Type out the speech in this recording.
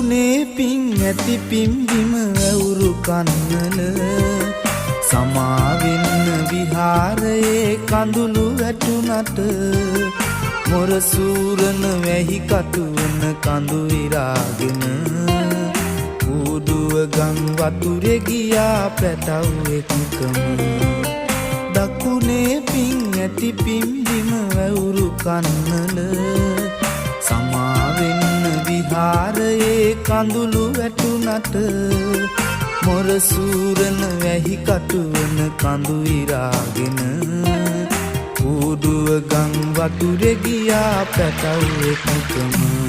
දකුණේ පිං ඇති පිම්බිම ඇවුරු කන්නල සමාවෙන්න විහාරයේ කඳුළු වැටුනට මොරසූරන වැහි කටුවන කඳු ඉරාගෙන ඌඩුව ගම් වතුරේ ගියා පැටව් එක්කම දකුණේ පිං ඇති පිම්බිම ඇවුරු කන්නල සමාවෙන්න විහාරයේ කඳුළු වැටුනට මොරසූරන වැහි කටුවන කඳු ඉරාගෙන ඌඩුව ගම් වතුරේ ගියා පැටව් එක්කම